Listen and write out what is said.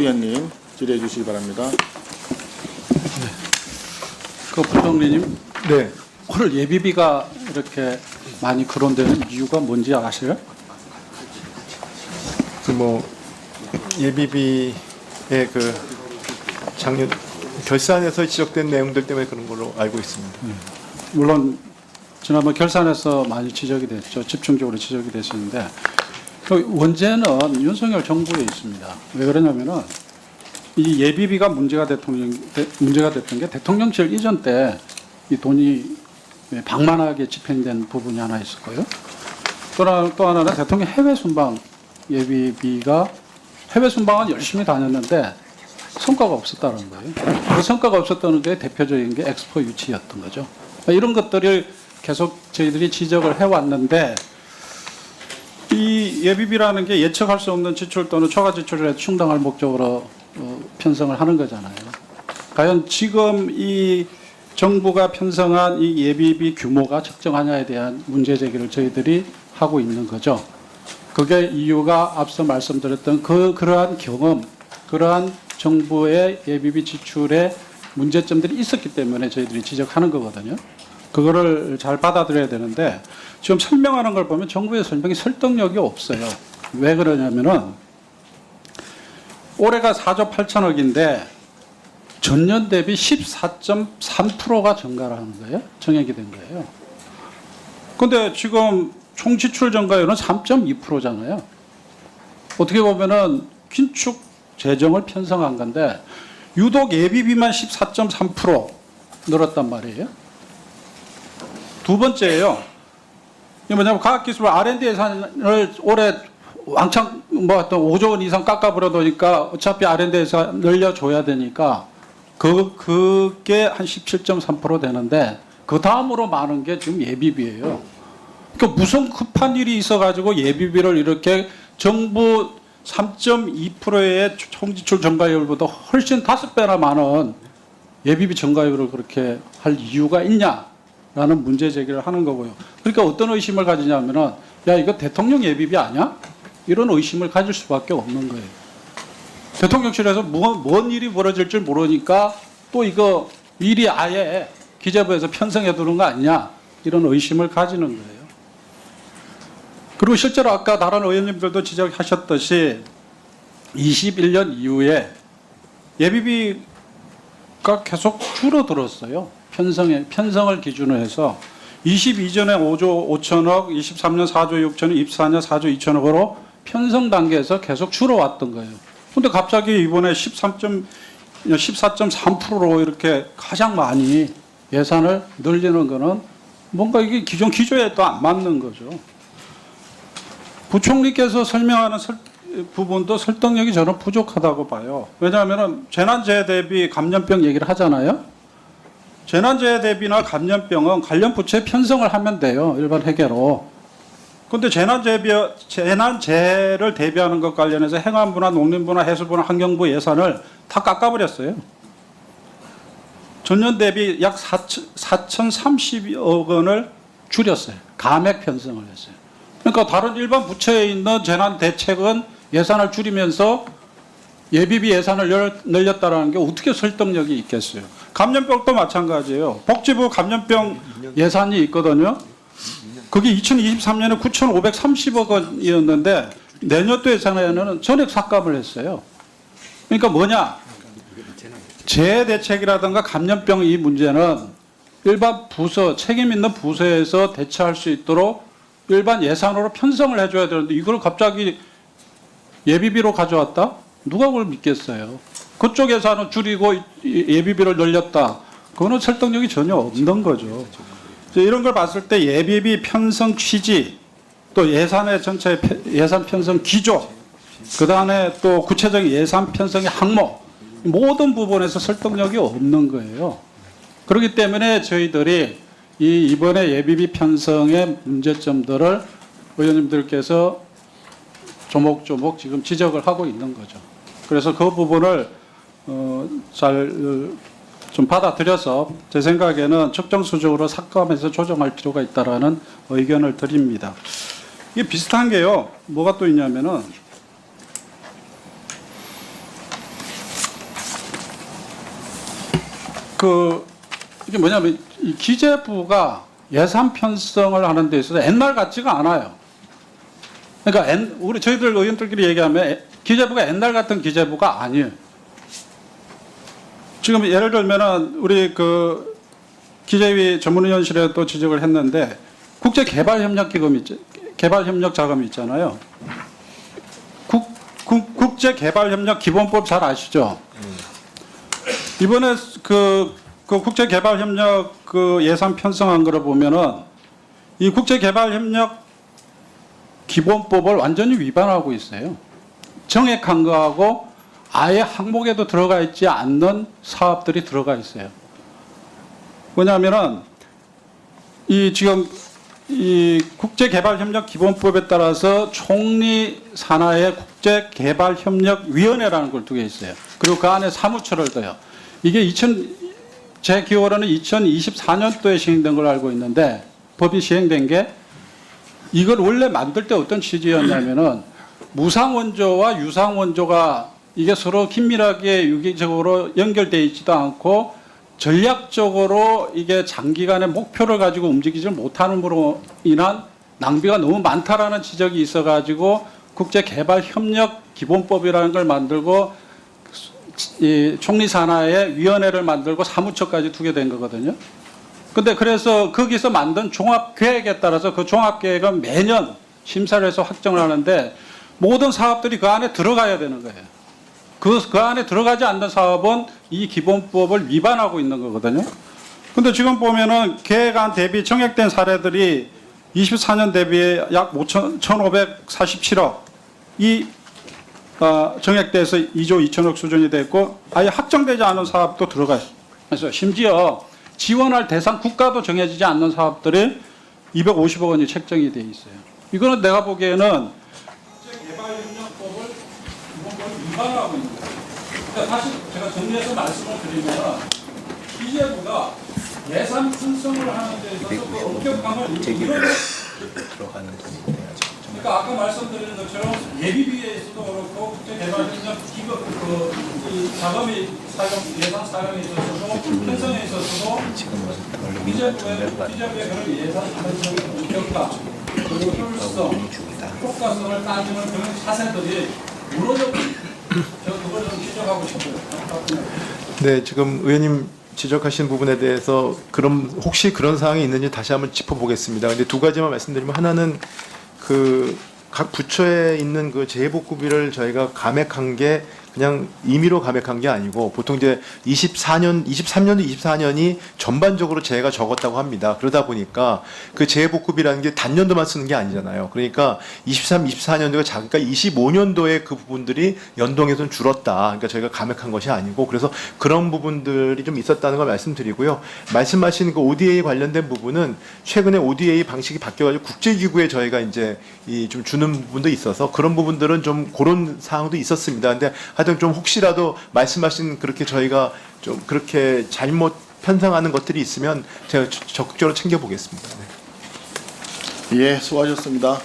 의원님 질의해 주시기 바랍니다. 그 부총리님, 네. 오늘 예비비가 이렇게 많이 거론되는 이유가 뭔지 아세요? 예비비의 그 작년 결산에서 지적된 내용들 때문에 그런 걸로 알고 있습니다. 물론 지난번 결산에서 많이 지적이 됐죠. 집중적으로 지적이 됐었는데 그 원죄는 윤석열 정부에 있습니다. 왜 그러냐면은 이 예비비가 문제가 됐던 게 대통령실 이전 때 이 돈이 방만하게 집행된 부분이 하나 있었고요. 또 하나는 대통령 해외 순방 예비비가 해외 순방은 열심히 다녔는데 성과가 없었다는 거예요. 그 성과가 없었다는 게 대표적인 게 엑스포 유치였던 거죠. 이런 것들을 계속 저희들이 지적을 해왔는데 이 예비비라는 게 예측할 수 없는 지출 또는 초과 지출에 충당할 목적으로 편성을 하는 거잖아요. 과연 지금 이 정부가 편성한 이 예비비 규모가 적정하냐에 대한 문제 제기를 저희들이 하고 있는 거죠. 그게 이유가 앞서 말씀드렸던 그러한 경험, 그러한 정부의 예비비 지출에 문제점들이 있었기 때문에 저희들이 지적하는 거거든요. 그거를 잘 받아들여야 되는데 지금 설명하는 걸 보면 정부의 설명이 설득력이 없어요. 왜 그러냐면은 올해가 4조 8천억인데 전년 대비 14.3%가 증가를 하는 거예요. 정액이 된 거예요. 근데 지금 총 지출 증가율은 3.2%잖아요. 어떻게 보면은 긴축 재정을 편성한 건데 유독 예비비만 14.3% 늘었단 말이에요. 두 번째예요. 이게 뭐냐면 과학기술 R&D 예산을 올해 왕창 어떤 5조 원 이상 깎아버려놓으니까 어차피 R&D 예산 늘려줘야 되니까 그게 한 17.3% 되는데 그 다음으로 많은 게 지금 예비비예요. 그러니까 무슨 급한 일이 있어가지고 예비비를 이렇게 정부 3.2%의 총지출 증가율보다 훨씬 5배나 많은 예비비 증가율을 그렇게 할 이유가 있냐라는 문제 제기를 하는 거고요. 그러니까 어떤 의심을 가지냐면은 야 이거 대통령 예비비 아니야? 이런 의심을 가질 수밖에 없는 거예요. 대통령실에서 뭔 일이 벌어질 줄 모르니까 또 이거 미리 아예 기재부에서 편성해 두는 거 아니냐 이런 의심을 가지는 거예요. 그리고 실제로 아까 다른 의원님들도 지적하셨듯이 21년 이후에 예비비가 계속 줄어들었어요. 편성을 기준으로 해서 22년에 5조 5천억, 23년 4조 6천억, 24년 4조 2천억으로 편성 단계에서 계속 줄어왔던 거예요. 근데 갑자기 이번에 14.3%로 이렇게 가장 많이 예산을 늘리는 거는 뭔가 이게 기존 기조에 또 안 맞는 거죠. 부총리께서 설명하는 부분도 설득력이 저는 부족하다고 봐요. 왜냐하면 재난재해 대비 감염병 얘기를 하잖아요. 재난재해 대비나 감염병은 관련 부처에 편성을 하면 돼요. 일반 회계로. 그런데 재난재해를 대비하는 것 관련해서 행안부나 농림부나 해수부나 환경부 예산을 다 깎아버렸어요. 전년 대비 약 4,030억 원을 줄였어요. 감액 편성을 했어요. 그러니까 다른 일반 부처에 있는 재난 대책은 예산을 줄이면서 예비비 예산을 늘렸다라는 게 어떻게 설득력이 있겠어요. 감염병도 마찬가지예요. 복지부 감염병 예산이 있거든요. 그게 2023년에 9,530억 원이었는데 내년도 예산에는 전액 삭감을 했어요. 그러니까 뭐냐? 재해 대책이라든가 감염병 이 문제는 일반 부서, 책임 있는 부서에서 대처할 수 있도록 일반 예산으로 편성을 해줘야 되는데 이걸 갑자기 예비비로 가져왔다? 누가 그걸 믿겠어요? 그쪽 예산은 줄이고 예비비를 늘렸다. 그거는 설득력이 전혀 없는 거죠. 이런 걸 봤을 때 예비비 편성 취지, 또 예산의 전체 예산 편성 기조, 그 다음에 또 구체적인 예산 편성의 항목, 모든 부분에서 설득력이 없는 거예요. 그렇기 때문에 저희들이 이번에 예비비 편성의 문제점들을 의원님들께서 조목조목 지금 지적을 하고 있는 거죠. 그래서 그 부분을 잘 좀 받아들여서 제 생각에는 적정수적으로 삭감해서 조정할 필요가 있다라는 의견을 드립니다. 이게 비슷한 게요. 뭐가 또 있냐면은 이게 뭐냐면 이 기재부가 예산 편성을 하는 데 있어서 옛날 같지가 않아요. 그러니까 저희들 의원들끼리 얘기하면 기재부가 옛날 같은 기재부가 아니에요. 지금 예를 들면은 우리 기재위 전문위원실에도 지적을 했는데 국제개발협력기금 개발협력자금 있잖아요. 국제개발협력기본법 잘 아시죠? 이번에 국제개발협력 예산 편성한 거를 보면은 이 국제개발협력 기본법을 완전히 위반하고 있어요. 정액한 거하고 아예 항목에도 들어가 있지 않는 사업들이 들어가 있어요. 뭐냐면은 지금 이 국제개발협력 기본법에 따라서 총리 산하의 국제개발협력위원회라는 걸 두게 있어요. 그리고 그 안에 사무처를 둬요. 이게 제 기억으로는 2024년도에 시행된 걸로 알고 있는데 법이 시행된 게 이걸 원래 만들 때 어떤 취지였냐면은 무상원조와 유상원조가 이게 서로 긴밀하게 유기적으로 연결되어 있지도 않고 전략적으로 이게 장기간의 목표를 가지고 움직이지 못하는으로 인한 낭비가 너무 많다라는 지적이 있어가지고 국제개발협력기본법이라는 걸 만들고 이 총리 산하의 위원회를 만들고 사무처까지 두게 된 거거든요. 근데 그래서 거기서 만든 종합계획에 따라서 그 종합계획은 매년 심사를 해서 확정을 하는데 모든 사업들이 그 안에 들어가야 되는 거예요. 그 안에 들어가지 않는 사업은 이 기본법을 위반하고 있는 거거든요. 근데 지금 보면은 계획안 대비 정액된 사례들이 24년 대비에 약 1,547억 이 정액돼서 2조 2천억 수준이 됐고 아예 확정되지 않은 사업도 들어가요. 그래서 심지어 지원할 대상 국가도 정해지지 않는 사업들이 250억 원이 책정이 돼 있어요. 이거는 내가 보기에는 국제개발협력법을 위반하고 있는 거예요. 그러니까 다시 제가 정리해서 말씀을 드리면 기재부가 예산 편성을 하는 데 있어서 그 엄격함을 들어가는 돈이 돼야죠. 그러니까 아까 말씀드린 것처럼 예비비에서도 그렇고 국제개발협력 이 자금이 예산 사용에 있어서도 편성에 있어서도 기재부의 그런 예산 편성의 엄격함 그리고 효율성, 효과성을 따지는 그런 사세들이 무너졌고 저 그걸 좀 지적하고 싶어요. 네, 지금 의원님 지적하신 부분에 대해서 혹시 그런 사항이 있는지 다시 한번 짚어보겠습니다. 근데 두 가지만 말씀드리면 하나는 각 부처에 있는 그 재해복구비를 저희가 감액한 게 그냥 임의로 감액한 게 아니고 보통 이제 23년도 24년이 전반적으로 재해가 적었다고 합니다. 그러다 보니까 그 재해복구비라는 게 단년도만 쓰는 게 아니잖아요. 그러니까 23, 24년도가 작으니까 25년도에 그 부분들이 연동해서 좀 줄었다. 그러니까 저희가 감액한 것이 아니고 그래서 그런 부분들이 좀 있었다는 걸 말씀드리고요. 말씀하신 그 ODA 관련된 부분은 최근에 ODA 방식이 바뀌어가지고 국제기구에 저희가 이제 좀 주는 부분도 있어서 그런 부분들은 좀 그런 사항도 있었습니다. 근데 하여튼 좀 혹시라도 말씀하신 그렇게 저희가 좀 그렇게 잘못 편성하는 것들이 있으면 제가 적극적으로 챙겨보겠습니다. 네. 예, 수고하셨습니다.